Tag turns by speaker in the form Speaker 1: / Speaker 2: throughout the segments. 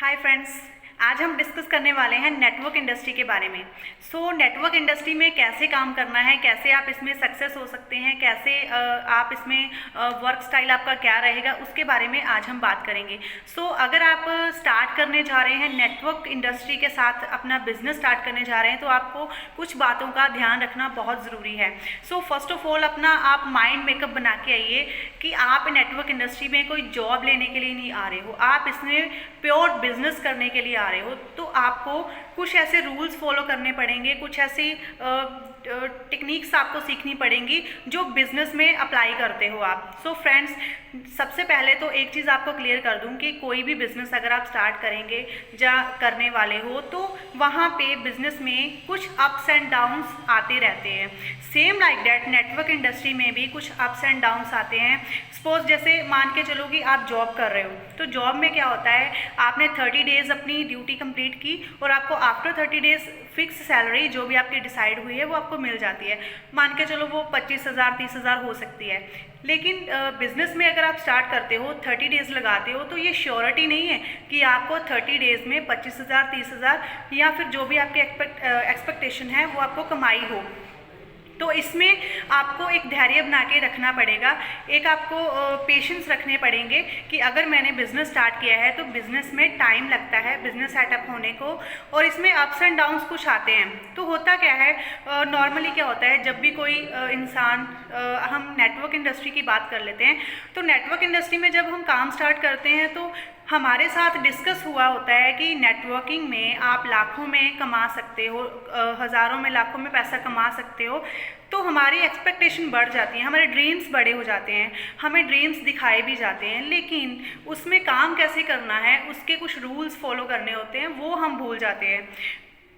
Speaker 1: Hi friends, आज हम discuss करने वाले हैं नेटवर्क इंडस्ट्री के बारे में। नेटवर्क इंडस्ट्री में कैसे काम करना है, कैसे आप इसमें सक्सेस हो सकते हैं, कैसे आप इसमें वर्क स्टाइल आपका क्या रहेगा, उसके बारे में आज हम बात करेंगे। अगर आप स्टार्ट करने जा रहे हैं नेटवर्क इंडस्ट्री के साथ, अपना बिजनेस स्टार्ट करने जा रहे हैं, तो आपको कुछ बातों का ध्यान रखना बहुत ज़रूरी है। फर्स्ट ऑफ ऑल अपना आप माइंड मेकअप बना के आइए कि आप नेटवर्क इंडस्ट्री में कोई जॉब लेने के लिए नहीं आ रहे हो, आप इसमें प्योर बिजनेस करने के लिए आ रहे हो। तो आपको कुछ ऐसे रूल्स फॉलो करने पड़ेंगे, कुछ ऐसी टेक्निक्स आपको सीखनी पड़ेंगी जो बिजनेस में अप्लाई करते हो आप। फ्रेंड्स, सबसे पहले तो एक चीज़ आपको क्लियर कर दूं कि कोई भी बिजनेस अगर आप स्टार्ट करेंगे या करने वाले हो, तो वहाँ पे बिजनेस में कुछ अप्स एंड डाउन्स आते रहते हैं। Same like that network industry में भी कुछ अप्स एंड डाउन्स आते हैं। सपोज जैसे मान के चलो कि आप जॉब कर रहे हो, तो जॉब में क्या होता है, आपने 30 डेज़ अपनी ड्यूटी कंप्लीट की और आपको आफ्टर 30 डेज़ फिक्स सैलरी जो भी आपकी डिसाइड हुई है वो आपको मिल जाती है। मान के चलो वो 25,000 30,000 हो सकती है। लेकिन बिजनेस में अगर आप स्टार्ट करते हो, 30 डेज़ लगाते हो, तो ये श्योरिटी नहीं है कि आपको 30 डेज़ में 25,000 30,000 या फिर जो भी आपकी एक्सपेक्टेशन है वो आपको कमाई हो। तो इसमें आपको एक धैर्य बना के रखना पड़ेगा, एक आपको पेशेंस रखने पड़ेंगे कि अगर मैंने बिज़नेस स्टार्ट किया है तो बिज़नेस में टाइम लगता है बिज़नेस सेटअप होने को, और इसमें अप्स एंड डाउन्स कुछ आते हैं। तो होता क्या है, नॉर्मली क्या होता है, जब भी कोई इंसान, हम नेटवर्क इंडस्ट्री की बात कर लेते हैं, तो नेटवर्क इंडस्ट्री में जब हम काम स्टार्ट करते हैं तो हमारे साथ डिस्कस हुआ होता है कि नेटवर्किंग में आप लाखों में कमा सकते हो, हज़ारों में लाखों में पैसा कमा सकते हो। तो हमारी एक्सपेक्टेशन बढ़ जाती है, हमारे ड्रीम्स बड़े हो जाते हैं, हमें ड्रीम्स दिखाए भी जाते हैं, लेकिन उसमें काम कैसे करना है, उसके कुछ रूल्स फॉलो करने होते हैं, वो हम भूल जाते हैं।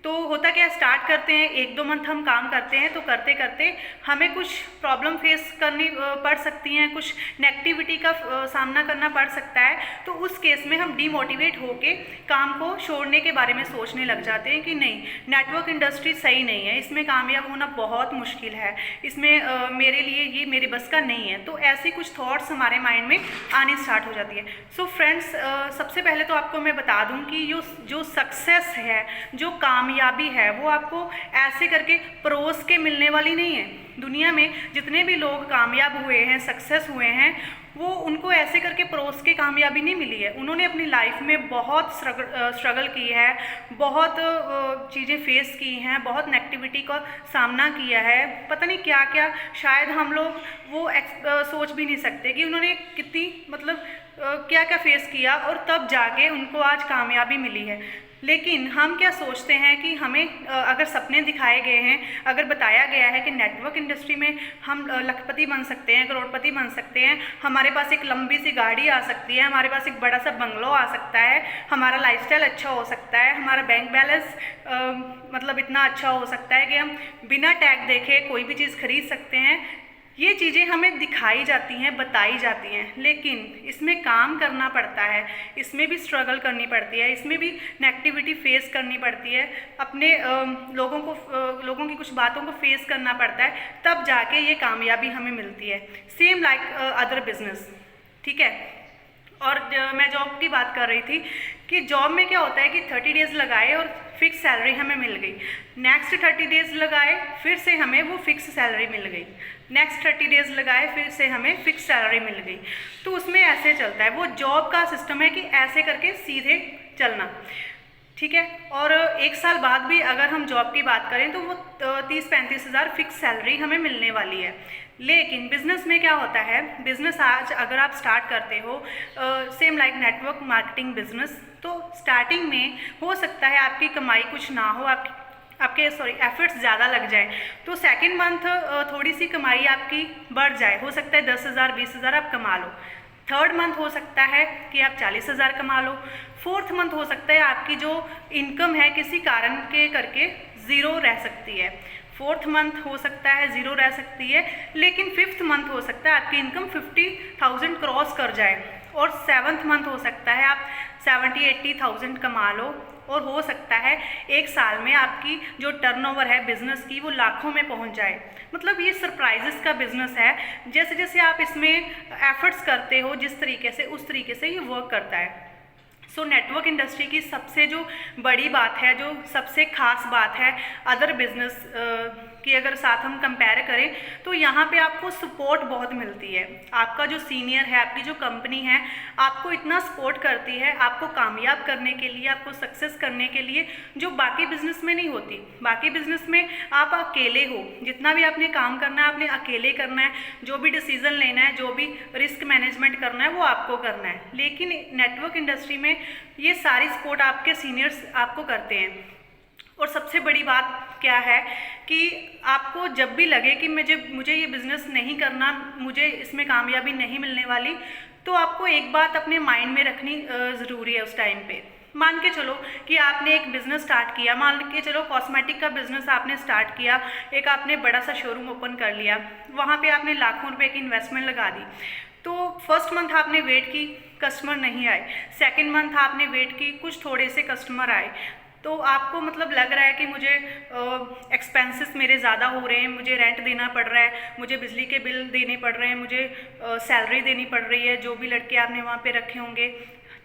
Speaker 1: तो होता क्या, स्टार्ट करते हैं, 1-2 मंथ हम काम करते हैं, तो करते करते हमें कुछ प्रॉब्लम फेस करनी पड़ सकती हैं, कुछ नेगेटिविटी का सामना करना पड़ सकता है। तो उस केस में हम डीमोटिवेट होके काम को छोड़ने के बारे में सोचने लग जाते हैं कि नहीं, नेटवर्क इंडस्ट्री सही नहीं है, इसमें कामयाब होना बहुत मुश्किल है, इसमें मेरे लिए ये मेरे बस का नहीं है। तो ऐसी कुछ थॉट्स हमारे माइंड में आनी स्टार्ट हो जाती है। फ्रेंड्स, सबसे पहले तो आपको मैं बता दूँ कि जो सक्सेस है, जो कामयाबी है, वो आपको ऐसे करके परोस के मिलने वाली नहीं है। दुनिया में जितने भी लोग कामयाब हुए हैं, सक्सेस हुए हैं, वो उनको ऐसे करके परोस के कामयाबी नहीं मिली है। उन्होंने अपनी लाइफ में बहुत स्ट्रगल की है, बहुत चीज़ें फेस की हैं, बहुत नेगेटिविटी का सामना किया है, पता नहीं क्या क्या, शायद हम लोग वो सोच भी नहीं सकते कि उन्होंने कितनी क्या क्या फेस किया और तब जाके उनको आज कामयाबी मिली है। लेकिन हम क्या सोचते हैं कि हमें अगर सपने दिखाए गए हैं, अगर बताया गया है कि नेटवर्क इंडस्ट्री में हम लखपति बन सकते हैं, करोड़पति बन सकते हैं, हमारे पास एक लंबी सी गाड़ी आ सकती है, हमारे पास एक बड़ा सा बंगलो आ सकता है, हमारा लाइफस्टाइल अच्छा हो सकता है, हमारा बैंक बैलेंस इतना अच्छा हो सकता है कि हम बिना टैग देखे कोई भी चीज़ खरीद सकते हैं, ये चीज़ें हमें दिखाई जाती हैं, बताई जाती हैं, लेकिन इसमें काम करना पड़ता है, इसमें भी स्ट्रगल करनी पड़ती है, इसमें भी नेगेटिविटी फेस करनी पड़ती है, अपने लोगों की कुछ बातों को फेस करना पड़ता है, तब जाके ये कामयाबी हमें मिलती है। सेम लाइक अदर बिजनेस, ठीक है। और मैं जॉब की बात कर रही थी कि जॉब में क्या होता है कि 30 डेज़ लगाए और फिक्स सैलरी हमें मिल गई, नेक्स्ट 30 डेज़ लगाए फिर से हमें वो फिक्स सैलरी मिल गई, नेक्स्ट 30 डेज़ लगाए फिर से हमें फिक्स सैलरी मिल गई। तो उसमें ऐसे चलता है, वो जॉब का सिस्टम है कि ऐसे करके सीधे चलना, ठीक है। और 1 साल बाद भी अगर हम जॉब की बात करें तो वो 30-35 हज़ार फिक्स सैलरी हमें मिलने वाली है। लेकिन बिज़नेस में क्या होता है, बिज़नेस आज अगर आप स्टार्ट करते हो, same like network marketing business, तो स्टार्टिंग में हो सकता है आपकी कमाई कुछ ना हो, आपके एफर्ट्स ज़्यादा लग जाए, तो सेकंड मंथ थोड़ी सी कमाई आपकी बढ़ जाए, हो सकता है 10,000 20,000 आप कमा लो, थर्ड मंथ हो सकता है कि आप 40,000 कमा लो, फोर्थ मंथ हो सकता है आपकी जो इनकम है किसी कारण के करके ज़ीरो रह सकती है, फोर्थ मंथ हो सकता है ज़ीरो रह सकती है, लेकिन फिफ्थ मंथ हो सकता है आपकी इनकम 50,000 क्रॉस कर जाए, और सेवन्थ मंथ हो सकता है आप 70-80,000 कमा लो, और हो सकता है 1 साल में आपकी जो टर्नओवर है बिज़नेस की वो लाखों में पहुंच जाए। ये सरप्राइजेस का बिज़नेस है, जैसे जैसे आप इसमें एफर्ट्स करते हो जिस तरीके से, उस तरीके से ये वर्क करता है। सो नेटवर्क इंडस्ट्री की सबसे जो बड़ी बात है, जो सबसे खास बात है अदर बिजनेस की अगर साथ हम कंपेयर करें, तो यहाँ पे आपको सपोर्ट बहुत मिलती है। आपका जो सीनियर है, आपकी जो कंपनी है, आपको इतना सपोर्ट करती है आपको कामयाब करने के लिए, आपको सक्सेस करने के लिए, जो बाकी बिजनेस में नहीं होती। बाकी बिजनेस में आप अकेले हो, जितना भी आपने काम करना है आपने अकेले करना है, जो भी डिसीजन लेना है, जो भी रिस्क मैनेजमेंट करना है वो आपको करना है। लेकिन नेटवर्क इंडस्ट्री में ये सारी सपोर्ट आपके सीनियर्स आपको करते हैं। और सबसे बड़ी बात क्या है कि आपको जब भी लगे कि मुझे ये बिज़नेस नहीं करना, मुझे इसमें कामयाबी नहीं मिलने वाली, तो आपको एक बात अपने माइंड में रखनी ज़रूरी है उस टाइम पे। मान के चलो कि आपने एक बिज़नेस स्टार्ट किया, मान के चलो कॉस्मेटिक का बिज़नेस आपने स्टार्ट किया, एक आपने बड़ा सा शोरूम ओपन कर लिया, वहाँ पे आपने लाखों रुपए की इन्वेस्टमेंट लगा दी। तो फर्स्ट मंथ आपने वेट की, कस्टमर नहीं आए। सेकंड मंथ आपने वेट की, कुछ थोड़े से कस्टमर आए। तो आपको मतलब लग रहा है कि मुझे एक्सपेंसेस मेरे ज़्यादा हो रहे हैं, मुझे रेंट देना पड़ रहा है, मुझे बिजली के बिल देने पड़ रहे हैं, मुझे सैलरी देनी पड़ रही है, जो भी लड़के आपने वहाँ पे रखे होंगे,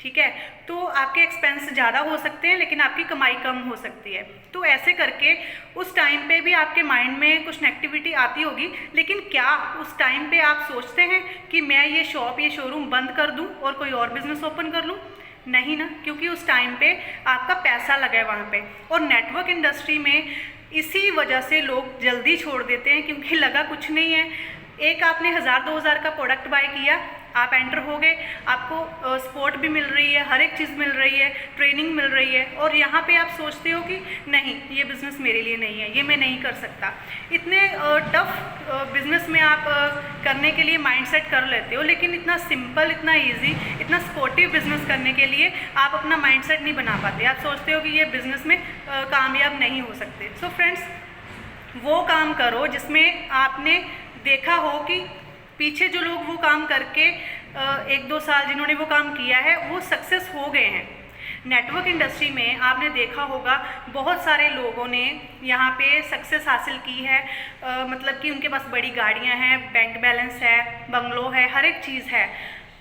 Speaker 1: ठीक है। तो आपके एक्सपेंस ज़्यादा हो सकते हैं लेकिन आपकी कमाई कम हो सकती है। तो ऐसे करके उस टाइम पे भी आपके माइंड में कुछ नेगेटिविटी आती होगी, लेकिन क्या उस टाइम पे आप सोचते हैं कि मैं ये शॉप, ये शोरूम बंद कर दूँ और कोई और बिज़नेस ओपन कर लूँ? नहीं ना, क्योंकि उस टाइम पे आपका पैसा लगा है वहाँ पे। और नेटवर्क इंडस्ट्री में इसी वजह से लोग जल्दी छोड़ देते हैं, क्योंकि लगा कुछ नहीं है। एक आपने 1000-2000 का प्रोडक्ट बाय किया, आप एंटर हो गए, आपको सपोर्ट भी मिल रही है, हर एक चीज़ मिल रही है, ट्रेनिंग मिल रही है, और यहाँ पे आप सोचते हो कि नहीं ये बिज़नेस मेरे लिए नहीं है, ये मैं नहीं कर सकता। इतने टफ बिज़नेस में आप करने के लिए माइंडसेट कर लेते हो, लेकिन इतना सिंपल, इतना इजी, इतना सपोर्टिव बिज़नेस करने के लिए आप अपना माइंडसेट नहीं बना पाते। आप सोचते हो कि ये बिज़नेस में कामयाब नहीं हो सकते। सो फ्रेंड्स, वो काम करो जिसमें आपने देखा हो कि पीछे जो लोग वो काम करके 1-2 साल जिन्होंने वो काम किया है वो सक्सेस हो गए हैं। नेटवर्क इंडस्ट्री में आपने देखा होगा बहुत सारे लोगों ने यहाँ पे सक्सेस हासिल की है, मतलब कि उनके पास बड़ी गाड़ियाँ हैं, बैंक बैलेंस है, बंगलो है, हर एक चीज़ है।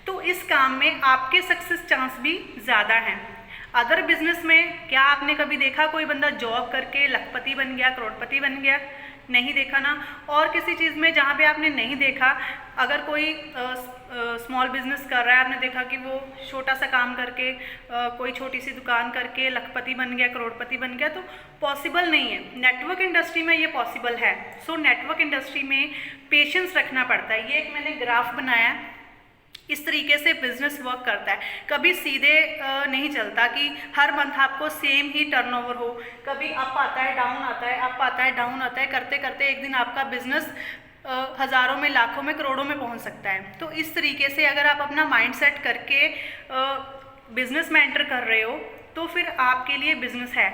Speaker 1: तो इस काम में आपके सक्सेस चांस भी ज़्यादा हैं। अदर बिजनेस में क्या आपने कभी देखा कोई बंदा जॉब करके लखपति बन गया, करोड़पति बन गया? नहीं देखा ना। और किसी चीज़ में जहाँ पे आपने नहीं देखा, अगर कोई स्मॉल बिजनेस कर रहा है, आपने देखा कि वो छोटा सा काम करके कोई छोटी सी दुकान करके लखपति बन गया, करोड़पति बन गया, तो पॉसिबल नहीं है। नेटवर्क इंडस्ट्री में ये पॉसिबल है। सो नेटवर्क इंडस्ट्री में पेशेंस रखना पड़ता है। ये एक मैंने ग्राफ बनाया है, इस तरीके से बिजनेस वर्क करता है। कभी सीधे नहीं चलता कि हर मंथ आपको सेम ही टर्नओवर हो, कभी अप आता है, डाउन आता है, अप आता है, डाउन आता है, करते करते एक दिन आपका बिजनेस हज़ारों में, लाखों में, करोड़ों में पहुंच सकता है। तो इस तरीके से अगर आप अपना माइंड सेट करके बिजनेस में एंटर कर रहे हो तो फिर आपके लिए बिजनेस है।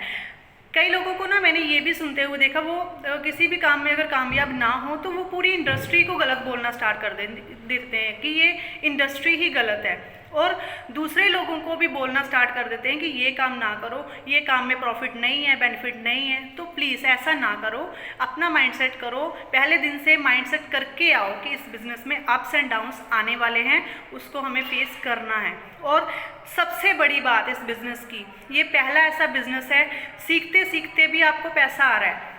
Speaker 1: कई लोगों को ना मैंने ये भी सुनते हुए देखा, वो किसी भी काम में अगर कामयाब ना हो तो वो पूरी इंडस्ट्री को गलत बोलना स्टार्ट कर देते हैं कि ये इंडस्ट्री ही गलत है, और दूसरे लोगों को भी बोलना स्टार्ट कर देते हैं कि ये काम ना करो, ये काम में प्रॉफिट नहीं है, बेनिफिट नहीं है। तो प्लीज़ ऐसा ना करो, अपना माइंडसेट करो, पहले दिन से माइंडसेट करके आओ कि इस बिज़नेस में अप्स एंड डाउन्स आने वाले हैं, उसको हमें फेस करना है। और सबसे बड़ी बात इस बिज़नेस की, ये पहला ऐसा बिज़नेस है सीखते सीखते भी आपको पैसा आ रहा है।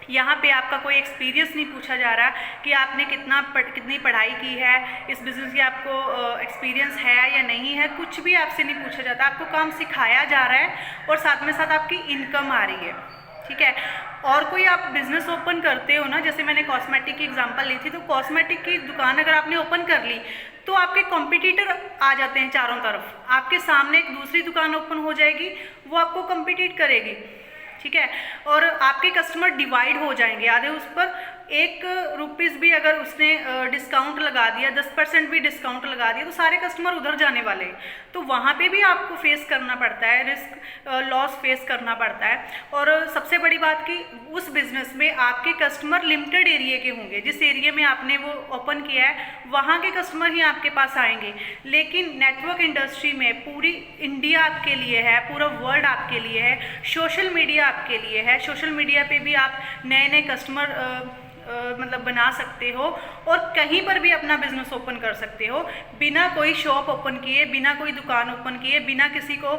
Speaker 1: यहाँ पे आपका कोई एक्सपीरियंस नहीं पूछा जा रहा कि आपने कितनी पढ़ाई की है, इस बिज़नेस की आपको एक्सपीरियंस है या नहीं है, कुछ भी आपसे नहीं पूछा जाता। आपको काम सिखाया जा रहा है और साथ में साथ आपकी इनकम आ रही है, ठीक है। और कोई आप बिज़नेस ओपन करते हो ना, जैसे मैंने कॉस्मेटिक की एग्जांपल ली थी, तो कॉस्मेटिक की दुकान अगर आपने ओपन कर ली तो आपके कॉम्पिटिटर आ जाते हैं चारों तरफ, आपके सामने एक दूसरी दुकान ओपन हो जाएगी, वो आपको कॉम्पिटिट करेगी, ठीक है। और आपके कस्टमर डिवाइड हो जाएंगे, आधे उस पर ₹1 भी अगर उसने डिस्काउंट लगा दिया, 10% भी डिस्काउंट लगा दिया, तो सारे कस्टमर उधर जाने वाले हैं। तो वहाँ पे भी आपको फेस करना पड़ता है, रिस्क लॉस फेस करना पड़ता है। और सबसे बड़ी बात कि उस बिज़नेस में आपके कस्टमर लिमिटेड एरिया के होंगे, जिस एरिया में आपने वो ओपन किया है वहाँ के कस्टमर ही आपके पास आएंगे। लेकिन नेटवर्क इंडस्ट्री में पूरी इंडिया आपके लिए है, पूरा वर्ल्ड आपके लिए है, सोशल मीडिया आपके लिए है। सोशल मीडिया पे भी आप नए नए कस्टमर मतलब बना सकते हो और कहीं पर भी अपना बिजनेस ओपन कर सकते हो, बिना कोई शॉप ओपन किए, बिना कोई दुकान ओपन किए, बिना किसी को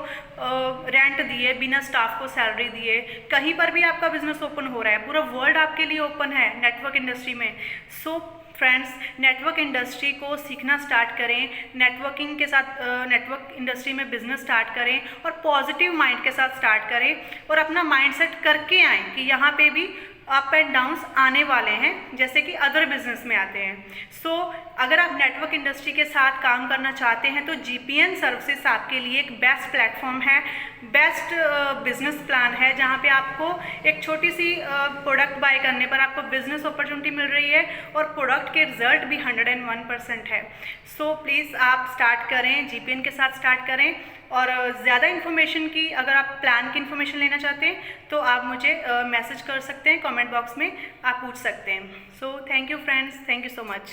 Speaker 1: रेंट दिए, बिना स्टाफ को सैलरी दिए, कहीं पर भी आपका बिजनेस ओपन हो रहा है। पूरा वर्ल्ड आपके लिए ओपन है नेटवर्क इंडस्ट्री में। सो फ्रेंड्स, नेटवर्क इंडस्ट्री को सीखना स्टार्ट करें, नेटवर्किंग के साथ नेटवर्क इंडस्ट्री में बिजनेस स्टार्ट करें और पॉजिटिव माइंड के साथ स्टार्ट करें और अपना माइंडसेट करके आएँ कि यहाँ पे भी अप एंड डाउन्स आने वाले हैं जैसे कि अदर बिजनेस में आते हैं। सो अगर आप नेटवर्क इंडस्ट्री के साथ काम करना चाहते हैं तो जीपीएन सर्विसेज आपके लिए एक बेस्ट प्लेटफॉर्म है, बेस्ट बिजनेस प्लान है, जहां पे आपको एक छोटी सी प्रोडक्ट बाय करने पर आपको बिजनेस अपॉर्चुनिटी मिल रही है और प्रोडक्ट के रिजल्ट भी 101% है। सो प्लीज़ आप स्टार्ट करें, जीपीएन के साथ स्टार्ट करें। और ज़्यादा इन्फॉर्मेशन की, अगर आप प्लान की इन्फॉर्मेशन लेना चाहते हैं तो आप मुझे मैसेज कर सकते हैं, कमेंट बॉक्स में आप पूछ सकते हैं। So thank you friends, thank you so much.